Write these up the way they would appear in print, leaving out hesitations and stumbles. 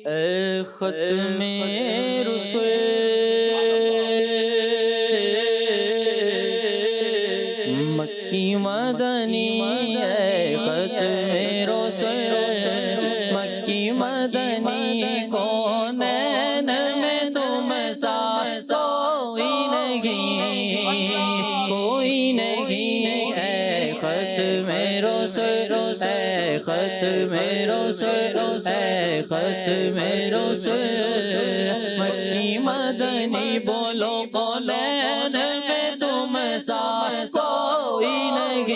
اے ختم رسل مکی مدنی، اے ختم رسل مکی مدنی، کونین میں تم سا کوئی نہیں، کوئی نہیں، اے ختم رسل، اے ختم رسل، اے ختم رسل مکی مدنی، بولو کونین میں تم سا کوئی نہیں،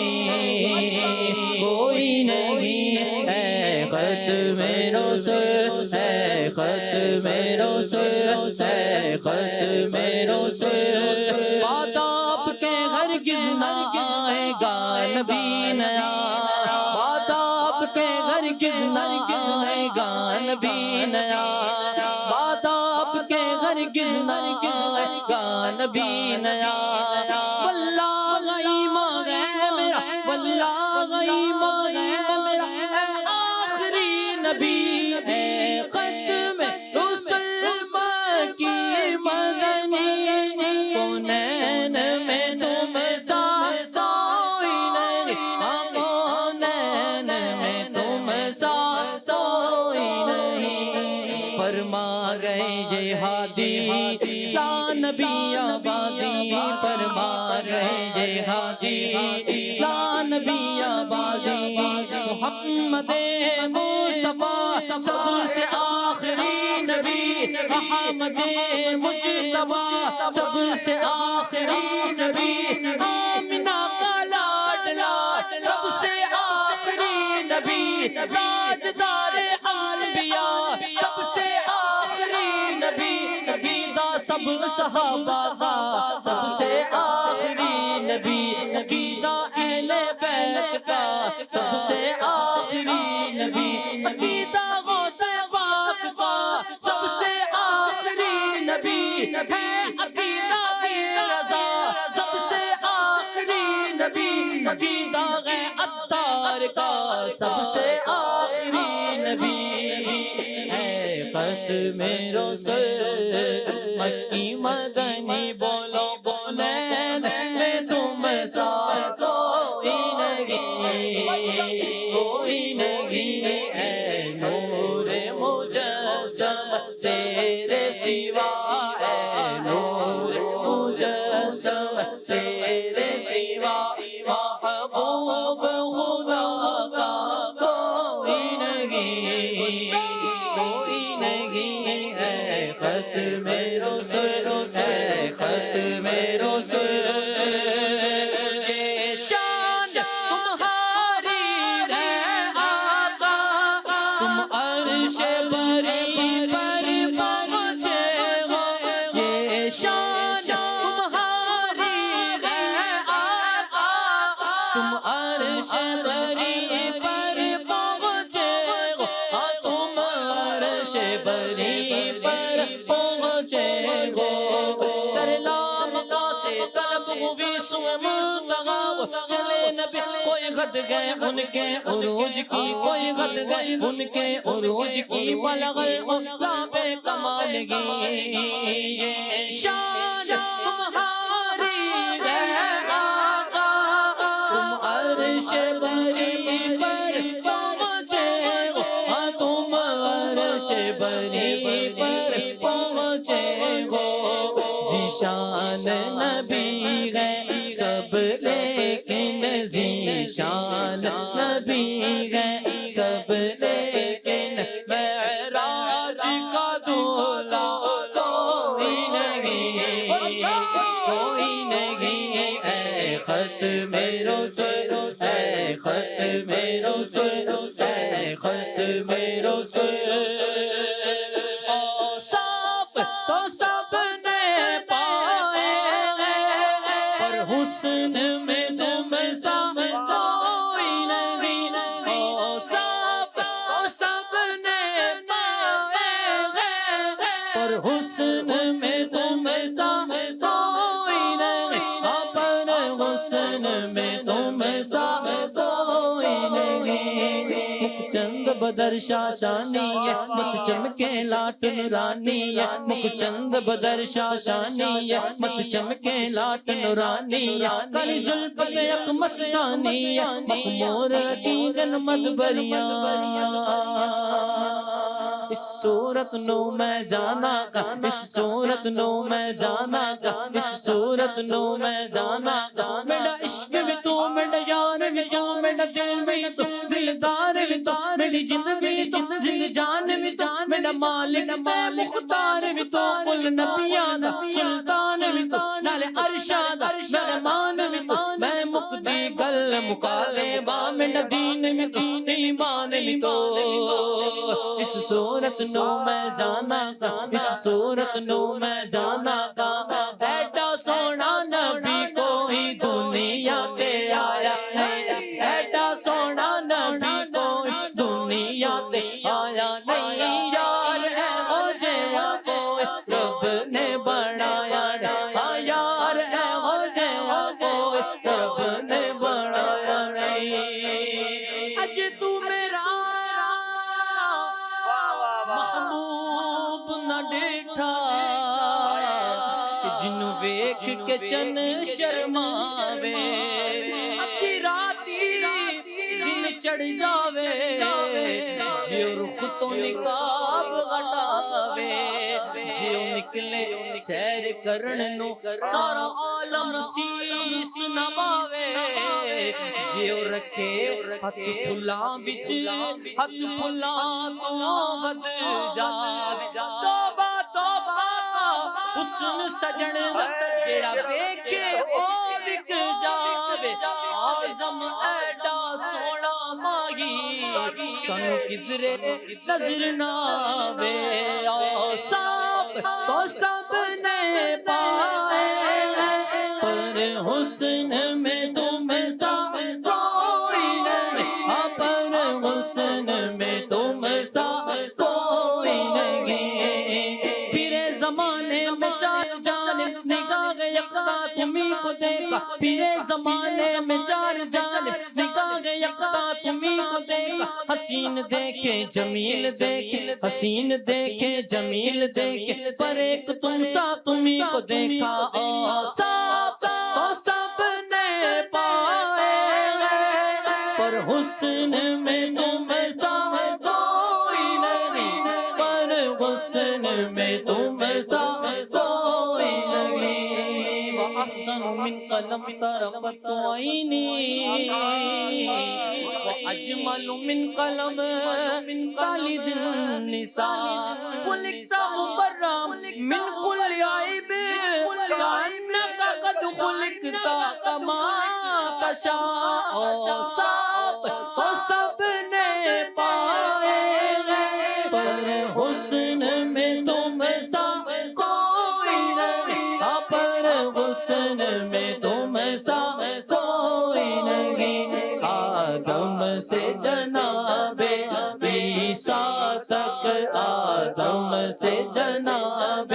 کوئی نہیں، اے ختم رسل، اے ختم رسل، اے ختم رسل بات آپ کے ہرگز نہ آئے گا نبی نیا، بات آپ کے ہرگز نہ آئے گا نبی نیا، بات آپ کے ہرگز نہ آئے گا نبی نیا، واللہ ایمان ہے میرا، واللہ ایمان ہے میرا، اے آخری نبی، اے ختم رسل مکی مدنی، کونین میں تم سا کوئی نہیں، کونین میں تم سا کوئی نہیں، فرما گئے یہ ہادی لا نبی آبادی، فرما گئے یہ ہادی لا نبی آبادی، محمد مصطفیٰ سب سے آخری نبی، احمد مجتبیٰ سب سے آخری نبی، آمنہ کا لاڈلا سب سے آخری نبی، تاجدار انبیاء سب سے آخری نبی، عقیدہ سب صحابہ کا سب سے آخری نبی، عقیدہ اہل بیت کا سب سے آخری نبی، عقیدہ غوث پاک کا سب سے آخری نبی، عقیدہ رضا سب سے آخری نبی، عقیدہ عطار کا سب سے آخری نبی، اے ختم رسل مکی مدنی، بولو کونین میں تم سا کوئی نہیں، کوئی نہیں، اے نور مجسم تیرے سوا، اے نور مجسم تیرے سوا، محبوب خدا کا کوئی نہیں، کوئی نہیں، اے ختم رسل، اے ختم رسل یہ شان تمہاری ہے آقا، تم عرش بری پر پہنچے ہو، یہ شان تمہاری ہے آقا، تم عرش بری پر پہنچے ہو، تم عرش بری پر پہنچے ہو، سرلام کا سے طلب ہوئی سوئے منتہا، چلے نبی کوئی غد گئے ان کے عروج کی، کوئی غد گئے ان کے عروج کی، بلغ العلا بے کمال کی، یہ شان تمہاری ہے آقا، تم عرش بری پر پہنچے ہو، تم عرش بری پر پہنچے ہو، ذیشان نبی ہے سب لیکن ذیشان نبی ہے سب لیکن، معراج کا دولہ کوئی نہیں، کوئی نہیں، اے ختم رسل، اے ختم رسل، اے ختم رسل اوصاف تو سب نے پائے ہیں، پر حسن میں تم سا کوئی نہیں، اوصاف تو سب نے پائے ہیں، پر حسن میں تم سا کوئی نہیں، پر حسن میں تم سا کوئی نہیں، چند بدر شاشانی ہے مت چمکے لاٹ نورانی ہے مکھ چند بدر شاشانی ہے مت چمکے لاٹ نورانی ہے کالی زلف یک مستانی ہے مخمور عقیقن مدبریاں اس صورت نو میں جانا گا اس صورت نو میں جانا گا اس صورت نو میں جانا گا میرا عشق بھی تو میرا یار بھی تو میرا دل بھی تو دلدار بھی تو میری جند بھی تو جند جان بھی تو میرا مالک میں مختار بھی تو کل نبیان سلطان بھی تو نال ارشاد مہرمان بھی تو میں مقدی گل مقالے با میرا دین بھی تو ایمان بھی تو اس صورت نو میں جانا گا اس صورت نو میں جانا گا ایڈا سونا نبی کوئی دنیا تے آیا نہیں ایڈا سونا نبی کوئی دنیا تے آیا نہیں یار اے ہو جیا کوئی رب نے بنایا نہیں یار اے ہو جیا کوئی رب نے بنایا نہیں اج تو میرا محبوب نہ ڈیٹھا جنوں ویکھ کے چن شرماوے اتی راتی دن چڑھ جاوے جیو رخ تو نقاب ہٹاوے جیو نکلے سیر کرن نو سارا عالم سیس نواوے جیو رکھے ہاتھ پھلاں وچ ہاتھ پھلاں تو ود جاوے توبہ توبہ حسن سجن جیڑا ویکھے او وک جاوے اعظم ایڈا سونا ماہی سانو کدرے نظر نہ آوے صاحب تو سب نے پائے پر حسن میں تم سا کوئی نہیں پر حسن میں تم سا کوئی نہیں پیرے زمانے میں چار جانب نگاہ یکتا تمہیں کو دیکھا پیرے زمانے میں چار جانب نگاہ یکتا تمہیں کو دیکھا حسین دیکھے جمیل دیکھے حسین دیکھے جمیل دیکھے پر ایک تم سا تمہیں کو دیکھا صاف تو سب نے پائے پر حسن میں تم سا کوئی نہیں پر حسن میں تم سا کوئی نہیں وَأَحْسَنُ مِنْ قَلَمْ طَرَقَتْ عَيْنِي وَأَجْمَلُ مِنْ قَلَمْ خَالِدِ النِّسَاءِ خُلِقْتَ مُبَرًّا مِنْ كُلِّ عَيْبٍ كَأَنَّكَ قَدْ خُلِقْتَ كَمَا تَشَاءُ صاحب تو سب نے پائے پر حسن میں تم سا کوئی نہیں پر حسن میں تم سا کوئی نہیں آدم سے جناب عیسیٰ تک آدم سے جناب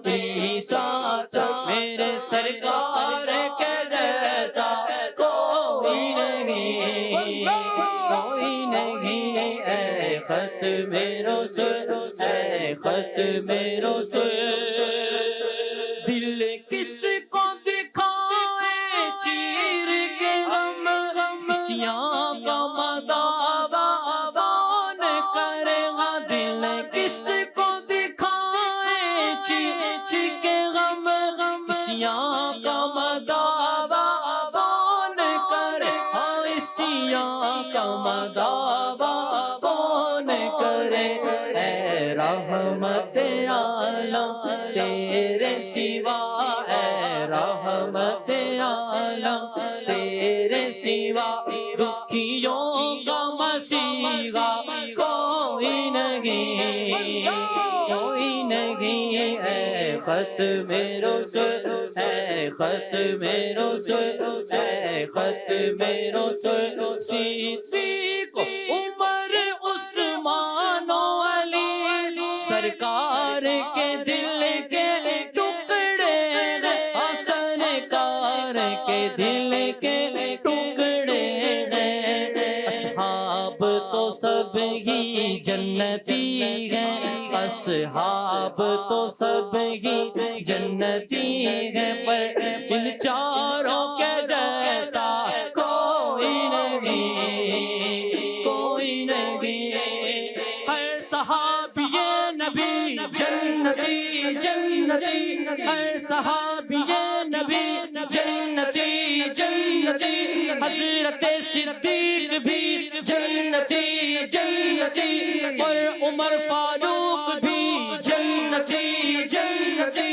عیسیٰ تک میرے سرکار کے جیسا کوئی نہیں کوئی نہیں اے ختم رسول اے ختم رسول دل کس کو دکھائے چیر کے غم اسیاں کا مداوا کون کرے گا دل کس کو دکھائے چیر کے غم اسیاں کا مداوا کون کرے اسیاں کا مداوا کون کرے اے رحمت عالم تیرے سوا اے رحمت عالم تیرے سوا دکھیوں کا مسیحا کوئی نہیں کوئی نہیں اے ختم رسول اے ختم رسول اے ختم رسول صدیق عمر عثمان و علی سرکار کے دل کے ٹکڑے سرکار کے دل کے ٹکڑے اصحاب تو سب ہی جنتی ہیں، اصحاب تو سب ہی جنتی ہیں، پر ان چاروں کے جیسا کوئی نہیں، کوئی نہیں۔ ہر صحابی نبی جنتی جنتی، ہر صحابی نبی جنتی جنتی، حضرت صدیق بھی جنتی جنتی، اور عمر فاروق بھی جنتی جنتی،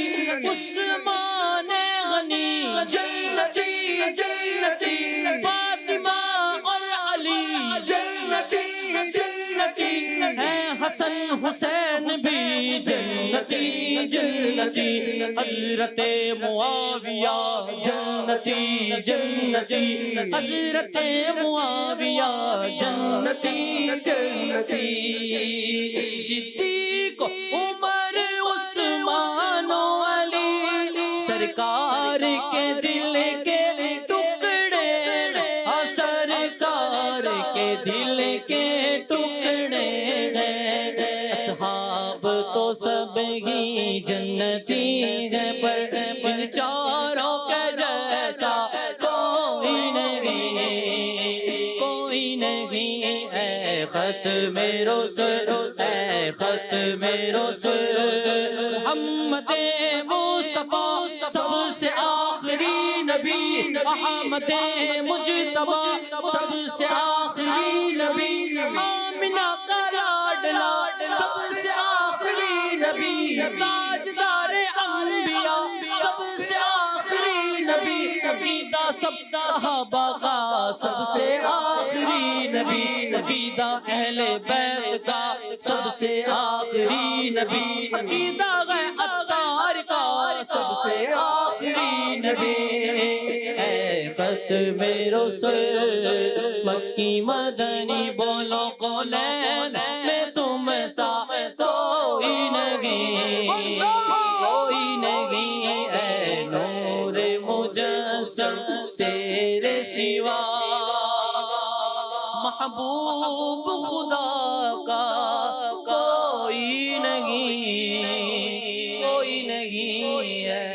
عثمان غنی جنتی جنتی، فاطمہ اور علی جنتی جنتی ہیں، حسن حسین بھی جنتی جنتی، حضرت معاویہ جنتی جنتی، حضرت معاویہ جنتی جنتی، صدیق عمر عثمان و علی سرکار کے دل کے ٹکڑے، سرکار کے دل کے ٹکڑے ہیں، اصحاب تو سب ہی جنتی ہیں، پر ان چاروں کے جیسا کوئی نہیں، کوئی نہیں۔ اے ختم رسل، اے ختم رسل، محمد مصطفیٰ سب سے آخری نبی، احمد مجتبیٰ سب سے آخری نبی، آمنہ کا لاڈلا سب سے آخری نبی، تاجدار انبیاء سب سے آخری نبی، عقیدہ سب صحابہ کا سب سے آخری نبی، عقیدہ اہل بیت کا سب سے آخری نبی، عقیدہ عطار کا سب سے آخری نبی۔ اے ختم رسل، مکی مدنی بولو قولین میں تم سا کوئی نہیں، کوئی نہیں۔ اے نور مجسم تیرے سوا، محبوب خدا کا کوئی نہیں، کوئی نہیں ہے۔